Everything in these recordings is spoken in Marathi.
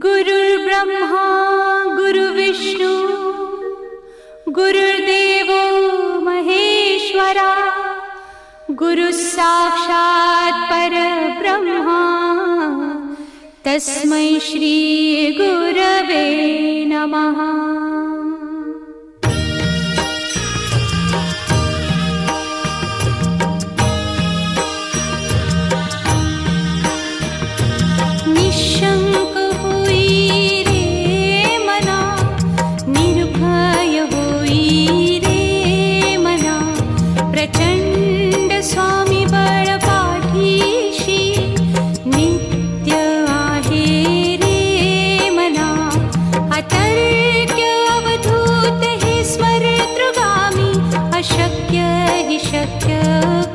गुरुर्ब्रह्मा गुरुर्विष्णू गुरुर्देवो महेश्वरा गुरुसाक्षात् परब्रह्मा तस्मै श्री गुरवे नमः। निशंक होई रे मना, निर्भय होई रे मना, प्रचंड स्वामी बळ पाठीशी नित्य आहे रे मना। अतर्क्य अवधूत हे स्मरतृगामी, अशक्य हि शक्य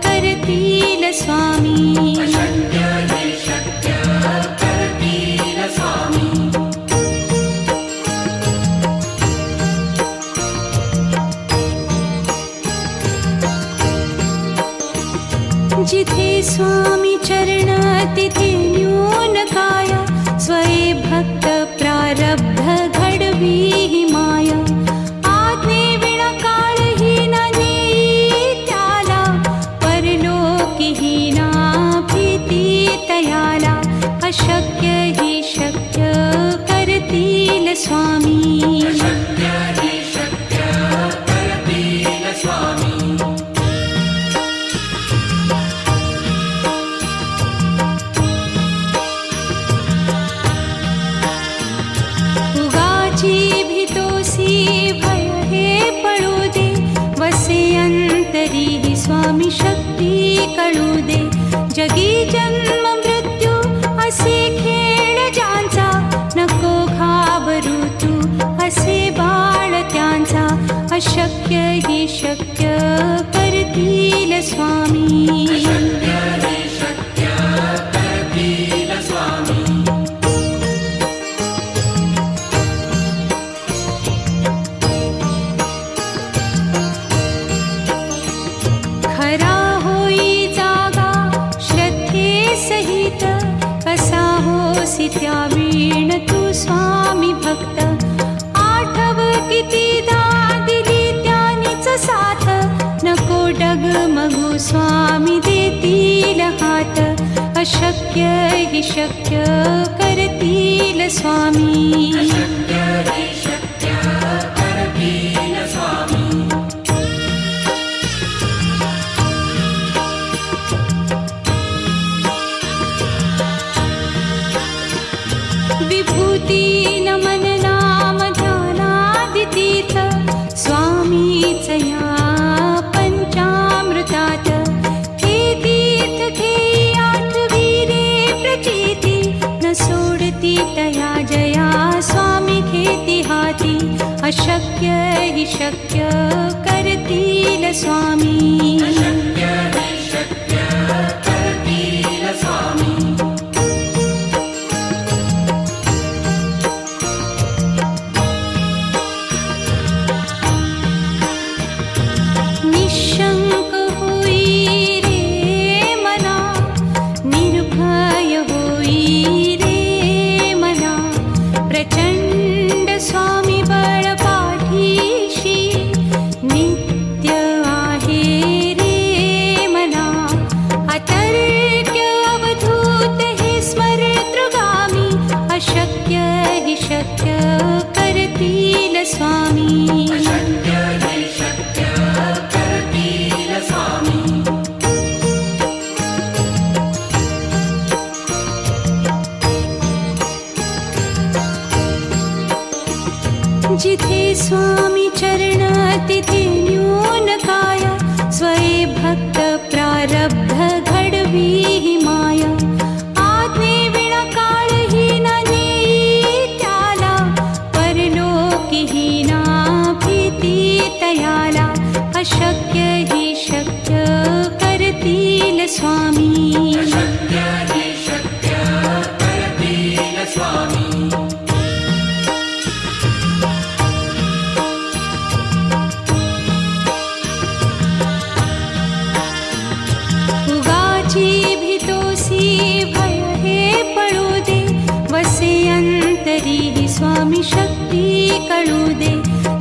करतील स्वामी। जिथे स्वामी चरण तिथे न्यून काय, स्वये भक्त प्रारब्ध घडवी ही माया। आज्ञे विना काळही न नेई त्याला, परलोकी ही ना भीती तयाला। अशक्य ही शक्य करतील स्वामी। स्वामी शक्ती कळू दे, जगी जन्म मृत्यू असे खेळ ज्यांचा। नको घाबरू तू असे बाळ त्यांचा, अशक्य ही शक्य करतील स्वामी। खरा होई जागा श्रद्धे सहित, कसा होसी त्या वीण तू स्वामी भक्त। आठव कितीदा दिली त्यानीच साथ, नको डगमगू स्वामी देतील हात। अशक्य हि शक्य करतील स्वामी। विभूती नमन नाम ध्यानादितीर्थ, स्वामीच या पंचामृतात। हे तीर्थ घेई आठवी रे प्रचिती, न सोडती तया जया स्वामी घेती हाती। अशक्य हि शक्य करतील स्वामी। निशंक होई रे मना, निर्भय होई रे मना, प्रचंड स्वामी बळ पाठीशी नित्य आहे रे मना। अतर्क्य अवधूत हे स्मरतृगामी, अशक्य हि शक्य करतील स्वामी। जिथे स्वामी चरण तिथे न्यून काय, स्वये भक्त प्रारब्ध घडवी ही माया। आज्ञे विना काळही न नेई त्याला, परलोकी ही ना भीती तयाला। अशक्य ही शक्य करतील स्वामी। उगाची भीतोसी भय हे पळू दे, वसे अंत तरीही स्वामी शक्ती कळू दे.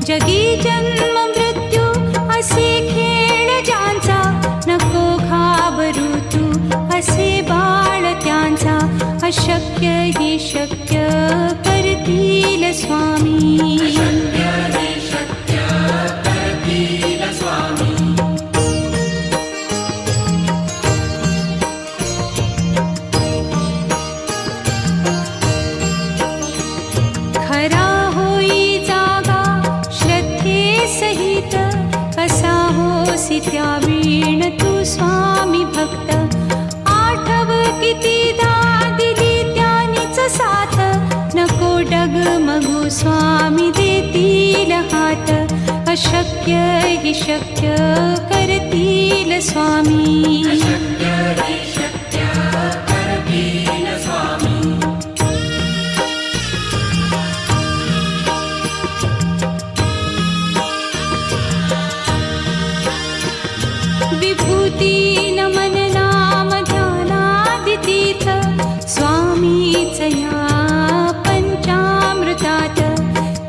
जगी जन्म मृत्यू असे खेळ ज्यांचा, नको घाबरू तू असे बाळ त्यांचा. अशक्य ही शक्य करतील स्वामी. खरा होई जागा श्रद्धे सहित, कसा होसी त्या वीण तू स्वामी भक्त. आठव कितीदा दिली त्यानीच साथ, नको डगमगू स्वामी देतील हात. अशक्य ही शक्य करतील स्वामी. विभूती नमन नाम ध्यानादितीर्थ, स्वामीच या पंचामृतात.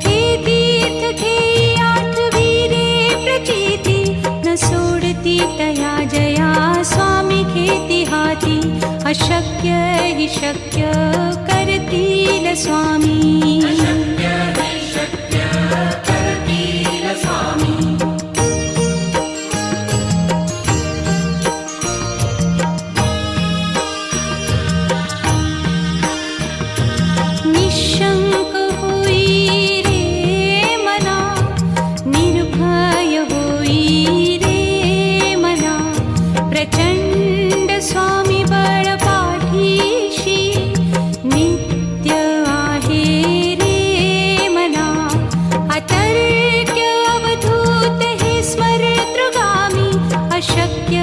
हे तीर्थ घेई आठवी रे प्रचिती, न सोडती तया जया स्वामी घेती हाती. अशक्य ही शक्य करतील स्वामी. निशंक होई रे मना, निर्भय होई रे मना. प्रचंड स्वामी बळ पाठीशी, नित्य आहे रे मना. अतर्क्य अवधूत हे स्मरतृगामी, अशक्य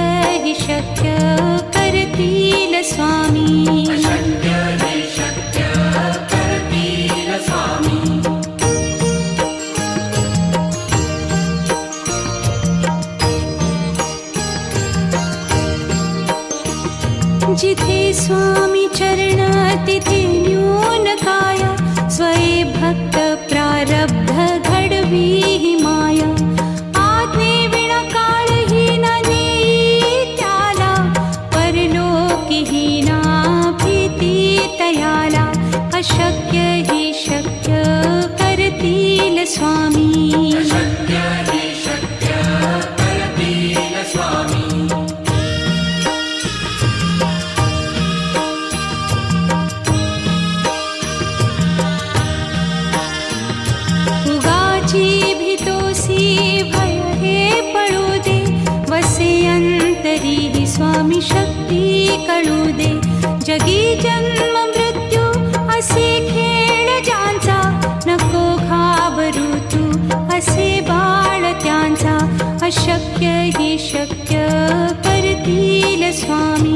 हि शक्य करतील स्वामी. जिथे स्वामी चरण तिथे न्यून काया, स्वये भक्त प्रारब्ध घडवी ही माया. आज्ञे विना काळही न नेई त्याला, परलोकीही ना भीती तयाला. अशक्य ही शक्य करतील स्वामी. भीतोसी भय हे पळू दे, वसे अंतरी ही स्वामी शक्ती कळू दे. जगी जन्म मृत्यू असे खेळ ज्यांचा, नको घाबरू तू असे बाळ त्यांचा. अशक्य ही शक्य करतील स्वामी.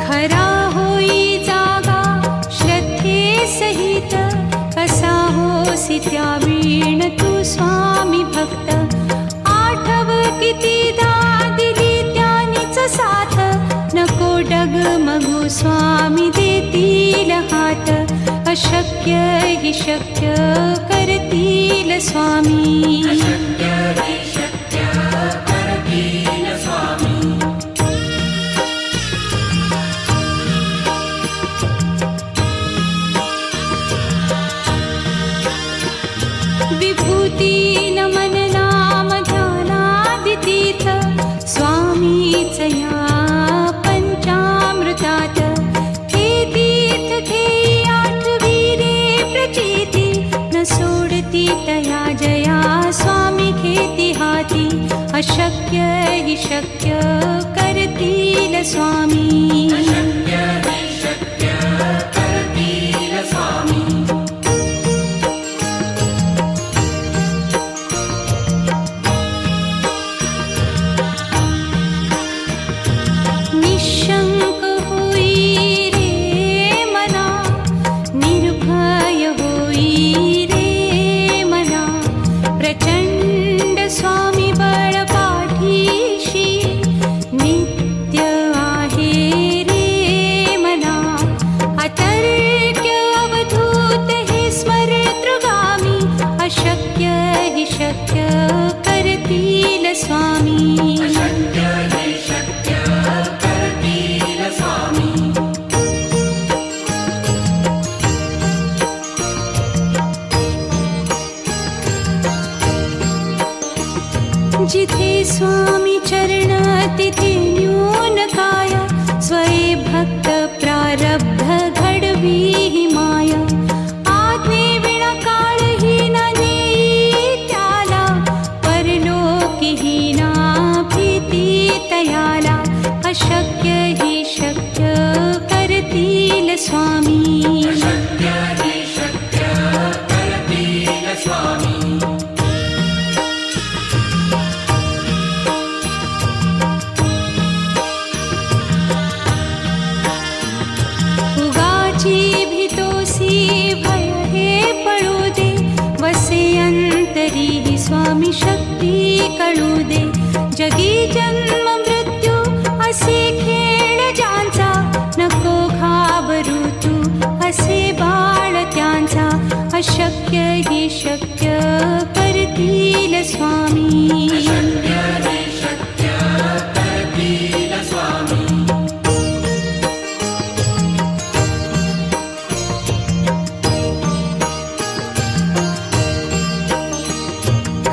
खरा होई जागा श्रद्धे सहित, कसा होसी त्या वीण तू स्वामी भक्त. आठव कितीदा दिली त्यानीच साथ, नको डगमगू स्वामी देतील हात. अशक्य हि शक्य करतील स्वामी. विभूती नमन नाम ध्यानादितीर्थ, स्वामीच या पंचामृतात. हे तीर्थ घेई आठवी रे प्रचिती, न सोडती तया जया स्वामी घेती हाती. अशक्य हि शक्य करतील स्वामी. निशंक होई रे मना, निर्भय होई रे जिथे स्वामी चरण तिथे न्यून काया, स्वये भक्त प्रारब्ध घडवी ही माया. आज्ञे विना काळही न नेई त्याला, परलोकी ही ना भीती तयाला. अशक्य ही शक्य करतील स्वामी. अशक्य हि शक्य करतील स्वामी. उगाची भीतोसी भय हे पळू दे, वसे अंतरी ही स्वामी शक्ती कळू दे. जगी जन्म मृत्यू असे खेळ ज्यांचा, नको घाबरू तू असे बाळ त्यांचा. अशक्य ही शक्य करतील स्वामी. अशक्य हि शक्य करतील स्वामी.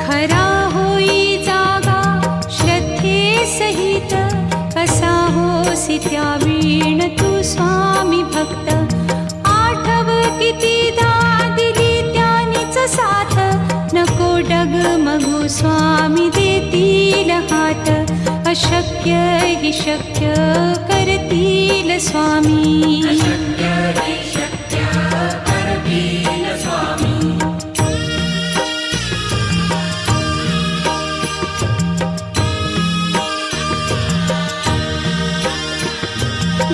खरा होई जागा श्रद्धे सहित, कसा होसी त्या वीण तू स्वामी भक्त. आठव कितीदा दिली त्यानीच साथ, नको डगमगू स्वामी देतील हात. अशक्य हि शक्य करतील स्वामी. अशक्य हि शक्य करतील स्वामी.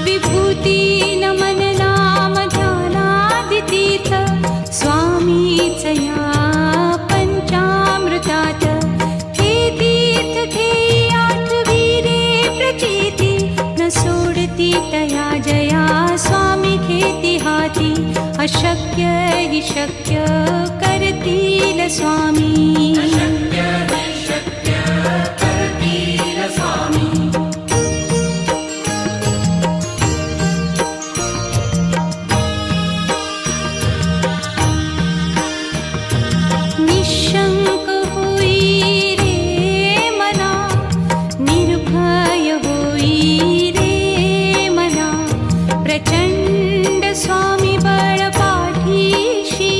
विभूती नमन नाम ध्यानादितीर्थ, स्वामीच या पंचामृतात. हे तीर्थ घेई आठवी रे प्रचिती, न सोडती तया जया स्वामी घेती हाती. अशक्य हि शक्य करतील स्वामी. अशक्य हि शक्य करतील स्वामी. निशंक होई रे मना, निर्भय होई रे मना. प्रचंड स्वामी बळ पाठीशी,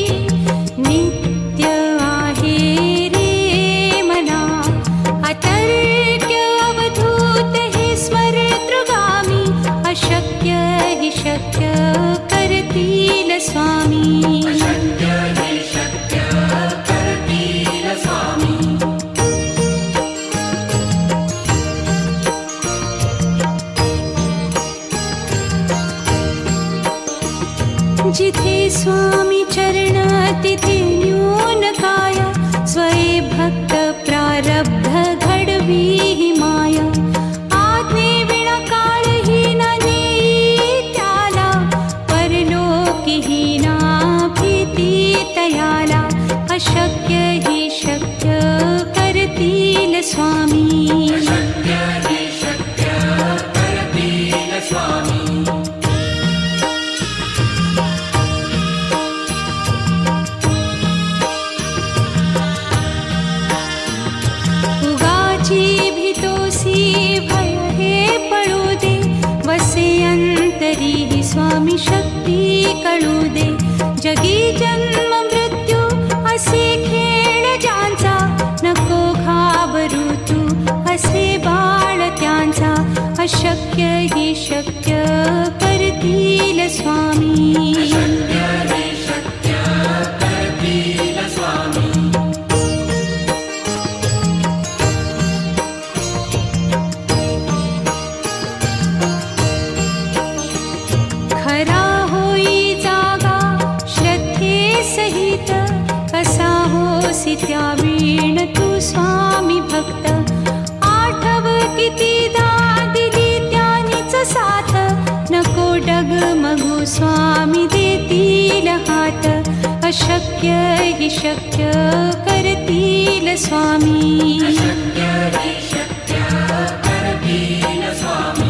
नित्य आहे रे मना. अतर्क्य अवधूत हे स्मरतृगामी, अशक्य हि शक्य करतील स्वामी. अशक्य हि शक्य करतील स्वामी. जिथे स्वामी चरण तिथे न्यून काया, स्वये भक्त प्रारब्ध घडवी ही माया. आज्ञे विना काळही न नेई त्याला, परलोकी ही ना भीती तयाला. अशक्य हि शक्य करतील स्वामी. अशक्य हि शक्य करतील स्वामी. उगाची भीतोसी भय हे पळू दे, वसे अंतरी ही स्वामी शक्ती कळू दे. जगी जन्म मृत्यू असे खेळ ज्यांचा, नको घाबरू तू असे बाळ त्यांचा. अशक्य हि शक्य करतील स्वामी. अशक्य हि शक्य करतील स्वामी. खरा होई जागा श्रद्धे सहित, कसा होसी त्या वीण तू स्वामी भक्त. आठव कितीदा दिली त्यानीच साथ, नको डगमगू स्वामी देतील हात. अशक्य हि शक्य करतील स्वामी. अशक्य हि शक्य करतील स्वामी.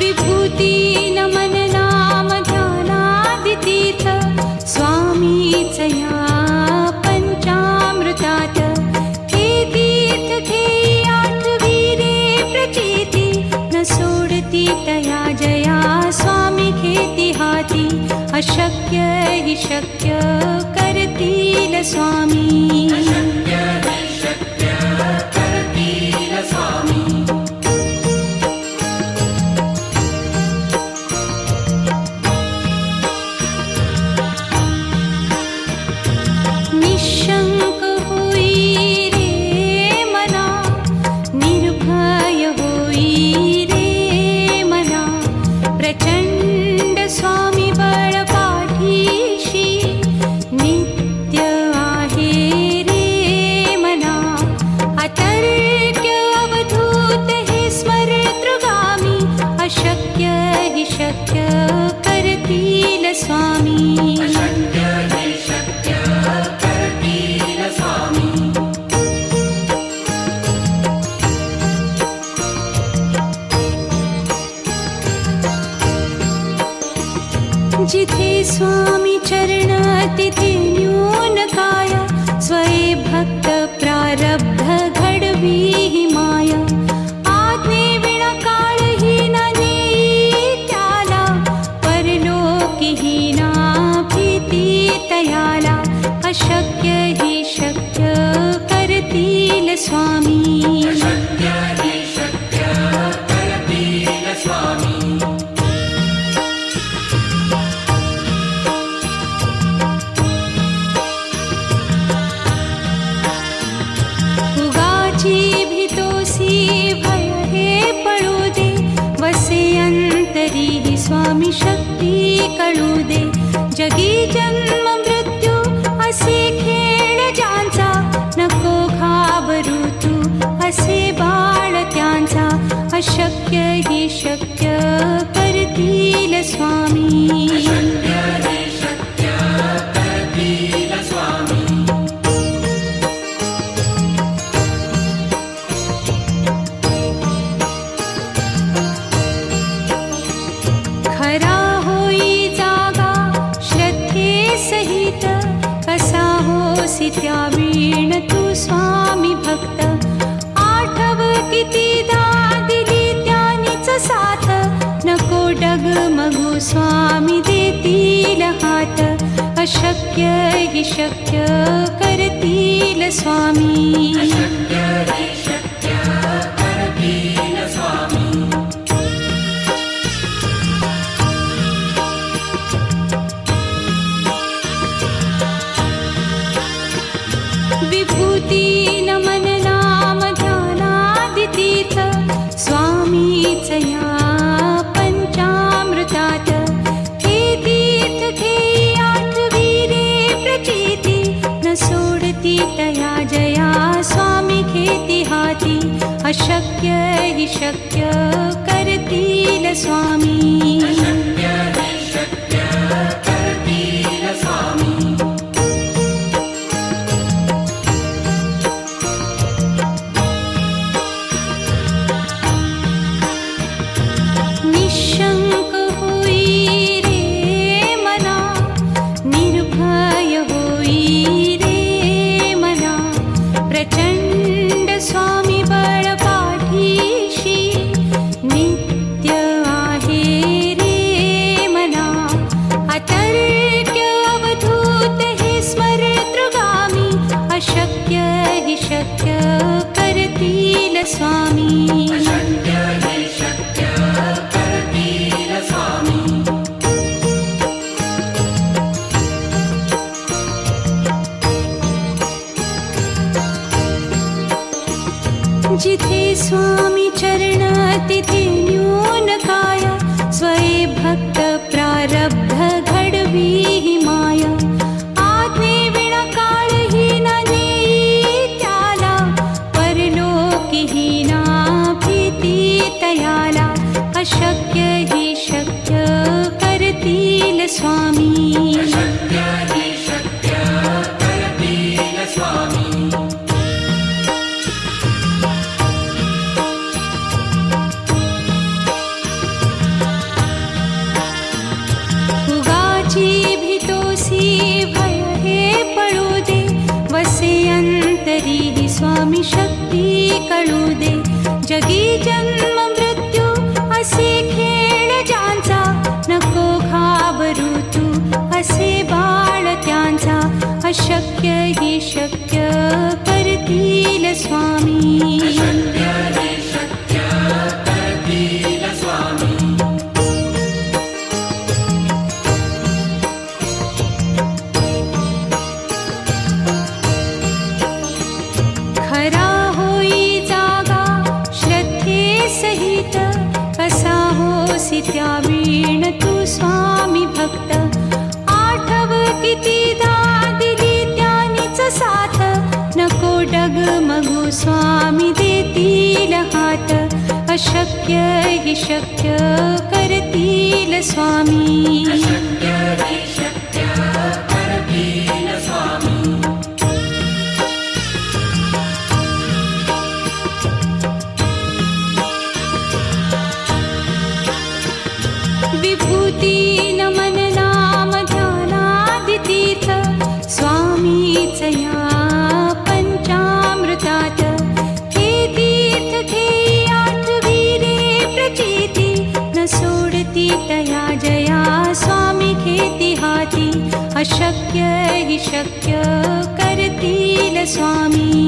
विभूती नमन नाम स्वामीच या पंचामृतात हे तीर्थ घेई आठवी रे प्रचिती न सोडती तया जया स्वामी घेती हाती अशक्य हि शक्य करतील स्वामी अशक्य हि शक्य करतील स्वामी निशंक होई रे मना निर्भय होई रे मना प्रचंड स्वामी बळ पाठीशी नित्य आहे रे मना अतर्क्य अवधूत हे स्मरतृगामी अशक्य हि शक्य करतील स्वामी अशक्य हि शक्य करतील स्वामी जिथे स्वामी चरण तिथे न्यून काय स्वये भक्त प्रारब्ध घडवी हि माया आज्ञे विना काळही न नेई त्याला परलोकी हि ना भीती तयाला अशक्य हि शक्य करतील स्वामी अशक्य हि शक्य करतील स्वामी उगाची भीतोसी भय हे पळू दे वसे अंतरी ही स्वामी शक्ती कळू दे जगी जन्म मृत्यू असे खेळ ज्यांचा नको घाबरू तू असे बाळ त्यांचा अशक्य हि शक्य करतील स्वामी अशक्य हि शक्य करतील स्वामी खरा होई जागा श्रद्धे सहित कसा होसी त्या वीण तू स्वामी भक्त आठव कितीदा दिली त्यानीच साथ नको डगमगू स्वामी देतील हात अशक्य हि शक्य करतील स्वामी अशक्य हि शक्य करतील स्वामी विभूती नमन नाम ध्यानादि तीर्थ स्वामीच या पंचामृतात हे तीर्थ घेई आठवी रे प्रचिती न सोडती तया जया स्वामी घेती हाती अशक्य हि शक्य करतील स्वामी अशक्य हि शक्य करतील स्वामी निशंक होई रे मना निर्भय होई रे मना प्रचंड स्वामी बळ पाठीशी नित्य आहे रे मना अतर्क्य अवधूत हे स्मरतृगामी अशक्य हि शक्य करतील स्वामी अशक्य हि शक्य करतील स्वामी जिथे स्वामी चरण तिथे न्यून काय स्वये भक्त प्रारब्ध घडवी हि माया आज्ञे विना काळही न नेई त्याला परलोकी हि ना भीती तयाला अशक्य हि शक्य करतील स्वामी अशक्य हि शक्य करतील स्वामी टळू दे. जगी जन्म मृत्यू असे खेळ ज्यांचा, नको घाबरू तू असे बाळ त्यांचा. अशक्य ही शक्य करतील स्वामी. अशक्य हे शक्य करतील स्वामी. खरा होई जागा श्रद्धे सहित, कसा होसी त्या वीण तू स्वामी भक्त. आठव कितीदा दिली त्यानीच साथ, नको डगमगू स्वामी देतील हात. अशक्य ही शक्य करतील स्वामी. अशक्य हे शक्य करतील स्वामी. विभूती नमन नाम ध्यानादितीर्थ, स्वामीच या पंचामृतात. हे तीर्थ घेई आठवी रे प्रचिती, न सोडती तया जया स्वामी घेती हाती. अशक्य ही शक्य करतील स्वामी.